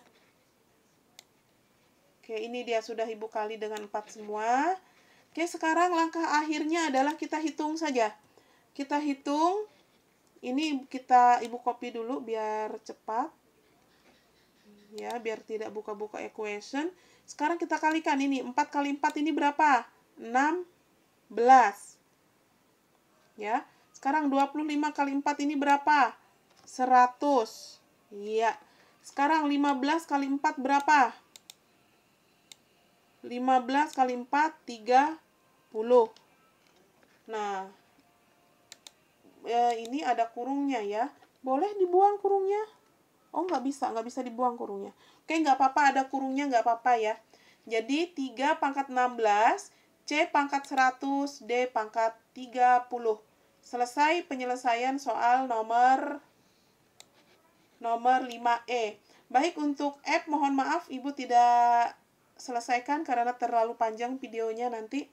Oke, ini dia sudah Ibu kali dengan 4 semua. Oke, sekarang langkah akhirnya adalah kita hitung saja. Kita hitung. Ini Ibu copy dulu biar cepat. Ya, biar tidak buka-buka equation. Sekarang kita kalikan ini. 4 kali 4 ini berapa? 16. Ya. Sekarang 25 kali 4 ini berapa? 100. Iya. Sekarang 15 kali 4 berapa? 15 kali 4, 30. Nah, ini ada kurungnya ya. Boleh dibuang kurungnya? Oh, nggak bisa dibuang kurungnya. Oke, nggak apa-apa, ada kurungnya nggak apa-apa ya. Jadi, 3 pangkat 16, C pangkat 100, D pangkat 30. Selesai penyelesaian soal nomor 5E. Baik, untuk F, mohon maaf Ibu tidak selesaikan karena terlalu panjang videonya nanti.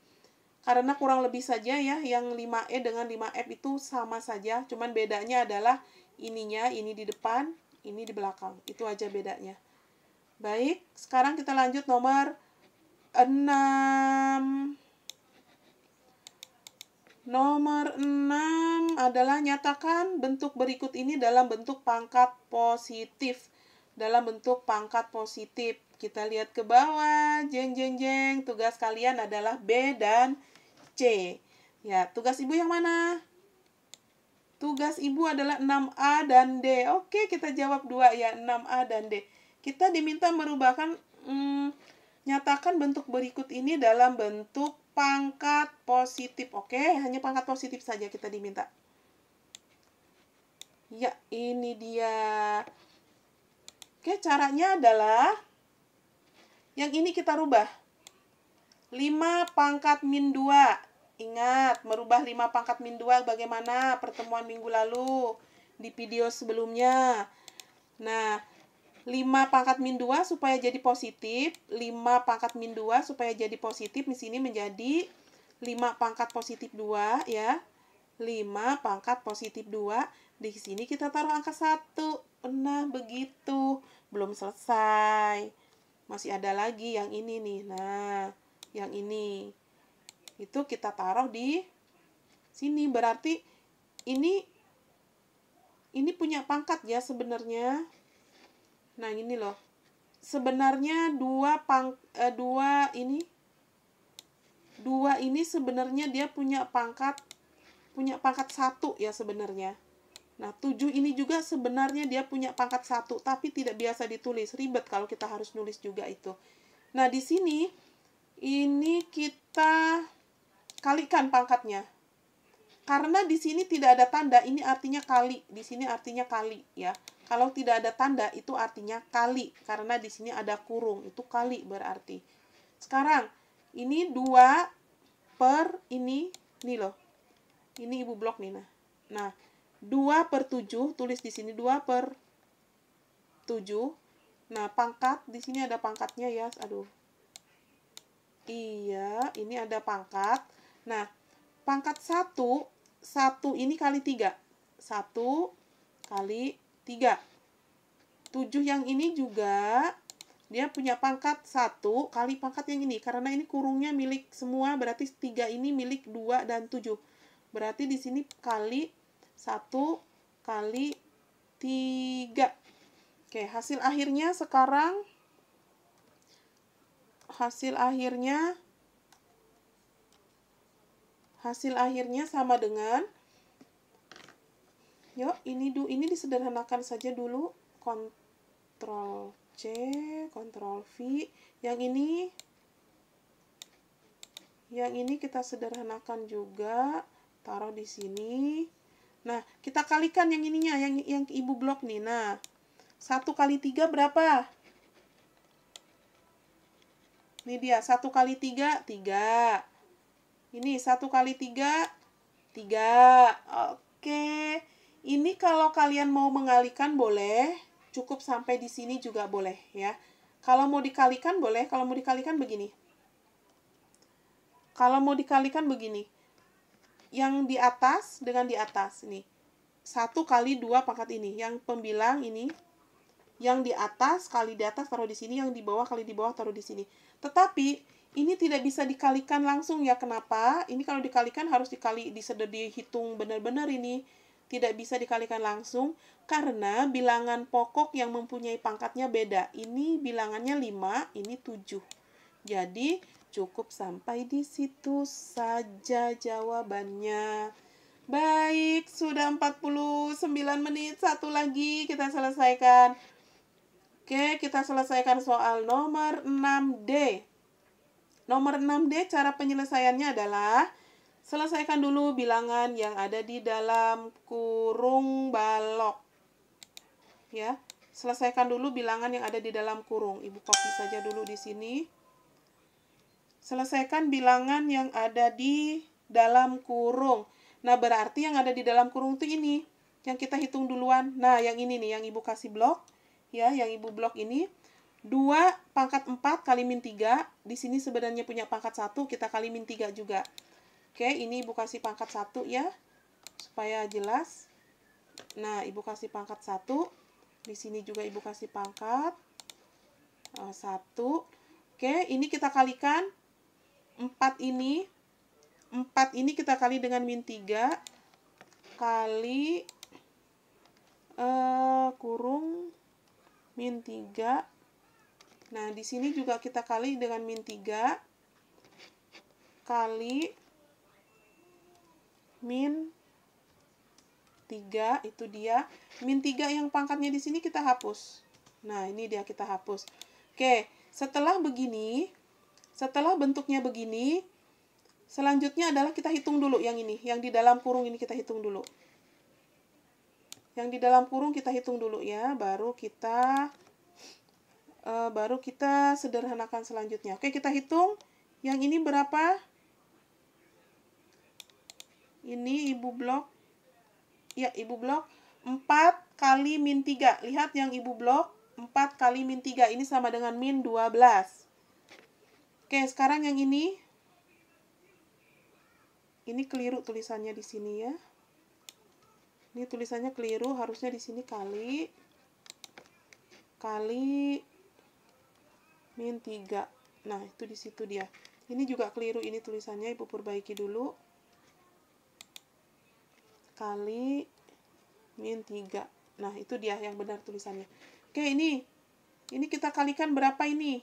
Karena kurang lebih saja ya, yang 5E dengan 5F itu sama saja. Cuman bedanya adalah ininya, ini di depan, ini di belakang. Itu aja bedanya. Baik, sekarang kita lanjut nomor 6. Nomor 6 adalah nyatakan bentuk berikut ini dalam bentuk pangkat positif. Dalam bentuk pangkat positif. Kita lihat ke bawah, jeng jeng jeng. Tugas kalian adalah B dan C. Ya, tugas Ibu yang mana? Tugas Ibu adalah 6A dan D. Oke, kita jawab 2 ya, 6A dan D. Kita diminta merubahkan, nyatakan bentuk berikut ini dalam bentuk pangkat positif. Oke, hanya pangkat positif saja kita diminta. Ya, ini dia. Oke, Oke, caranya adalah yang ini kita rubah. 5 pangkat min 2. Ingat, merubah 5 pangkat min 2 bagaimana pertemuan minggu lalu di video sebelumnya. Nah, 5 pangkat min 2 supaya jadi positif. 5 pangkat min 2 supaya jadi positif. Di sini menjadi 5 pangkat positif 2 ya. 5 pangkat positif 2. Di sini kita taruh angka 1. Nah, begitu. Belum selesai. Masih ada lagi yang ini nih. Nah, yang ini. Itu kita taruh di sini. Berarti ini punya pangkat ya sebenarnya. Nah, ini loh. Sebenarnya 2 ini sebenarnya dia punya pangkat 1 ya sebenarnya. Nah, 7 ini juga sebenarnya dia punya pangkat 1, tapi tidak biasa ditulis. Ribet kalau kita harus nulis juga itu. Nah, di sini ini kita kalikan pangkatnya. Karena di sini tidak ada tanda, ini artinya kali. Di sini artinya kali ya. Kalau tidak ada tanda, itu artinya kali. Karena di sini ada kurung, itu kali berarti. Sekarang, ini 2 per ini loh. Ini ibu blok nih. Nah, 2 per 7, tulis di sini 2 per 7. Nah, pangkat, di sini ada pangkatnya ya. Aduh. Iya, ini ada pangkat. Nah, pangkat 1 ini kali 3. 1 kali 3. 7 yang ini juga dia punya pangkat 1 kali pangkat yang ini. Karena ini kurungnya milik semua, berarti 3 ini milik 2 dan 7. Berarti di sini kali 1 kali 3. Oke, hasil akhirnya sekarang hasil akhirnya sama dengan, yuk ini disederhanakan saja dulu, Ctrl C, Ctrl V, yang ini kita sederhanakan juga, taruh di sini. Nah, kita kalikan yang ininya, yang ibu blok nih. Nah, 1 kali 3 berapa? Ini dia, 1 kali 3, 3. Ini 1 kali 3, 3. Oke. Ini kalau kalian mau mengalikan boleh. Cukup sampai di sini juga boleh ya. Kalau mau dikalikan boleh. Kalau mau dikalikan begini. Yang di atas dengan di atas. Nih. 1 kali 2 pangkat ini. Yang pembilang ini. Yang di atas kali di atas taruh di sini. Yang di bawah kali di bawah taruh di sini. Tetapi ini tidak bisa dikalikan langsung ya. Kenapa? Ini kalau dikalikan harus dihitung benar-benar ini. Tidak bisa dikalikan langsung karena bilangan pokok yang mempunyai pangkatnya beda. Ini bilangannya 5, ini 7. Jadi cukup sampai di situ saja jawabannya. Baik, sudah 49 menit. Satu lagi kita selesaikan. Oke, kita selesaikan soal nomor 6D. Nomor 6D cara penyelesaiannya adalah selesaikan dulu bilangan yang ada di dalam kurung balok. Ya, selesaikan dulu bilangan yang ada di dalam kurung. Ibu copy saja dulu di sini. Selesaikan bilangan yang ada di dalam kurung. Nah, berarti yang ada di dalam kurung itu ini. Yang kita hitung duluan. Nah, yang ini nih, yang ibu kasih blok. Ya, yang ibu blok ini. 2 pangkat 4 kali min 3. Di sini sebenarnya punya pangkat 1. Kita kali min 3 juga. Oke, ini ibu kasih pangkat 1 ya. Supaya jelas. Nah, ibu kasih pangkat 1. Di sini juga ibu kasih pangkat 1. Oke, ini kita kalikan. 4 ini kita kali dengan min 3. Kali kurung min 3. Nah, di sini juga kita kali dengan min 3. Kali min 3, itu dia. Min 3 yang pangkatnya di sini kita hapus. Nah, ini dia kita hapus. Oke, setelah begini, setelah bentuknya begini, selanjutnya adalah kita hitung dulu yang ini. Yang di dalam kurung ini kita hitung dulu. Yang di dalam kurung kita hitung dulu ya, baru kita baru kita sederhanakan selanjutnya. Oke, kita hitung. Yang ini berapa? Ini ibu blok. Ya, ibu blok 4 kali min 3. Lihat yang ibu blok 4 kali min 3. Ini sama dengan min 12. Oke, sekarang yang ini. Ini keliru tulisannya di sini ya. Ini tulisannya keliru, harusnya di sini kali min 3. Nah, itu di situ dia. Ini juga keliru, ini tulisannya Ibu perbaiki dulu. Kali min 3. Nah, itu dia yang benar tulisannya. Oke, ini kita kalikan berapa ini?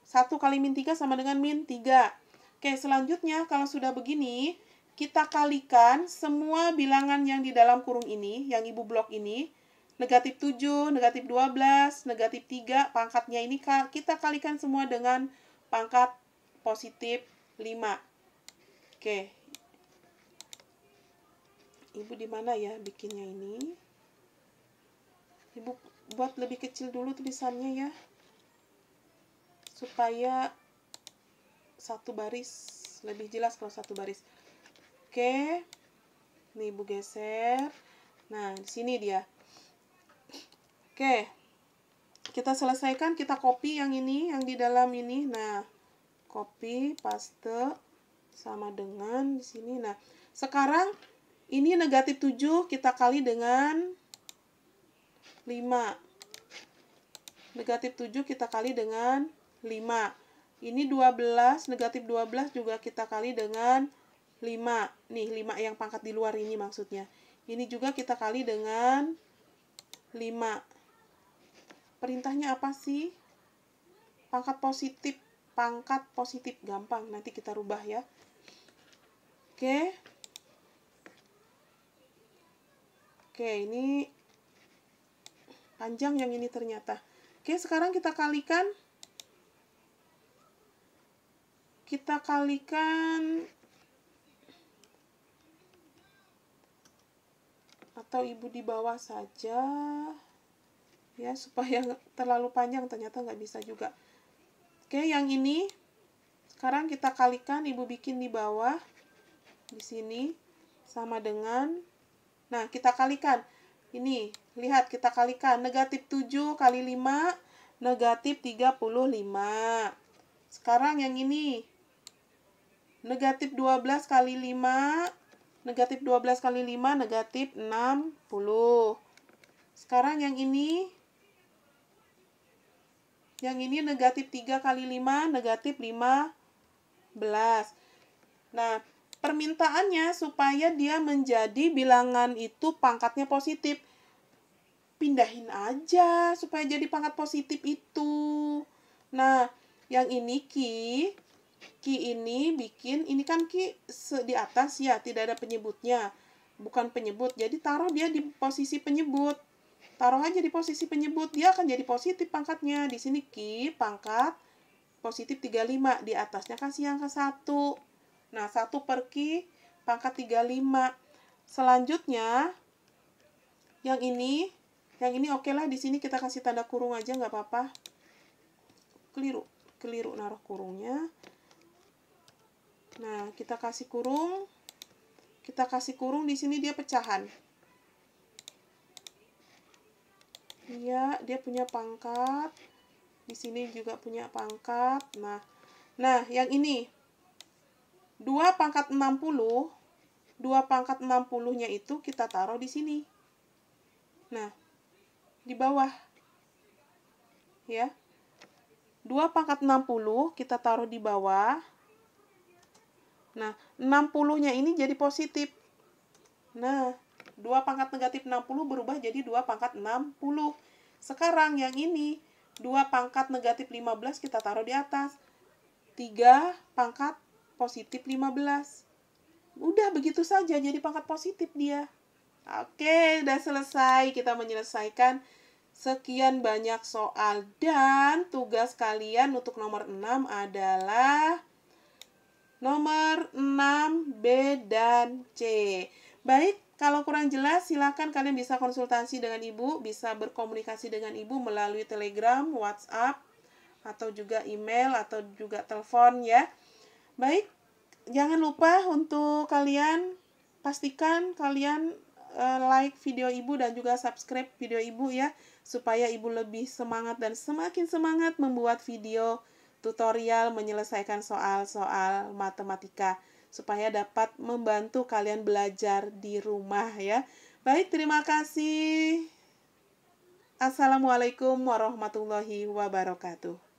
1 kali min 3 sama dengan min 3. Oke, selanjutnya kalau sudah begini, kita kalikan semua bilangan yang di dalam kurung ini, yang ibu blok ini, negatif 7, negatif 12, negatif 3, pangkatnya ini kita kalikan semua dengan pangkat positif 5. Oke. Ibu di mana ya bikinnya ini? Ibu buat lebih kecil dulu tulisannya ya. Supaya satu baris, lebih jelas kalau satu baris. Oke. Nih Ibu geser. Nah, di sini dia. Oke. Kita selesaikan, kita copy yang ini, yang di dalam ini. Nah, copy, paste sama dengan di sini. Nah, sekarang ini negatif 7 kita kali dengan 5. Negatif 7 kita kali dengan 5. Ini 12, negatif 12 juga kita kali dengan 5. Nih, 5 yang pangkat di luar ini maksudnya. Ini juga kita kali dengan 5. Perintahnya apa sih? Pangkat positif. Gampang, nanti kita rubah ya. Oke. Oke, ini panjang yang ini ternyata. Oke, sekarang kita kalikan. Atau Ibu di bawah saja. Ya, supaya terlalu panjang, ternyata nggak bisa juga. Oke, yang ini sekarang kita kalikan, Ibu bikin di bawah. Di sini sama dengan, nah kita kalikan. Ini, lihat kita kalikan. Negatif 7 kali 5, negatif 35. Sekarang yang ini, negatif 12 kali 5, negatif 12 kali 5, negatif 60. Sekarang yang ini negatif 3 kali 5, negatif 15. Nah, permintaannya supaya dia menjadi bilangan itu pangkatnya positif. Pindahin aja supaya jadi pangkat positif itu. Nah, yang ini Ki ini bikin, ini kan Ki di atas ya, tidak ada penyebutnya. Bukan penyebut, jadi taruh dia di posisi penyebut. Taruh aja di posisi penyebut, dia akan jadi positif pangkatnya. Di sini Ki pangkat positif 35, di atasnya kasih angka 1. Nah, 1 per Ki pangkat 35. Selanjutnya, yang ini oke lah, di sini kita kasih tanda kurung aja, nggak apa-apa. Keliru naruh kurungnya. Nah, kita kasih kurung. Di sini dia pecahan. Iya, dia punya pangkat. Di sini juga punya pangkat. Nah, yang ini 2 pangkat 60. 2 pangkat 60-nya itu kita taruh di sini. Nah, di bawah. Ya. 2 pangkat 60 kita taruh di bawah. Nah, 60-nya ini jadi positif. Nah, 2 pangkat negatif 60 berubah jadi 2 pangkat 60. Sekarang yang ini, 2 pangkat negatif 15 kita taruh di atas. 3 pangkat positif 15. Udah begitu saja jadi pangkat positif dia. Oke, udah selesai. Kita menyelesaikan sekian banyak soal. Dan tugas kalian untuk nomor 6 adalah nomor 6, B, dan C. Baik, Kalau kurang jelas, silakan kalian bisa konsultasi dengan Ibu, bisa berkomunikasi dengan Ibu melalui Telegram, WhatsApp, atau juga email, atau juga telepon ya. Baik, jangan lupa untuk kalian pastikan kalian like video Ibu dan juga subscribe video Ibu ya, supaya Ibu lebih semangat dan semakin semangat membuat video tutorial menyelesaikan soal-soal matematika, supaya dapat membantu kalian belajar di rumah ya. Baik, terima kasih. Assalamualaikum warahmatullahi wabarakatuh.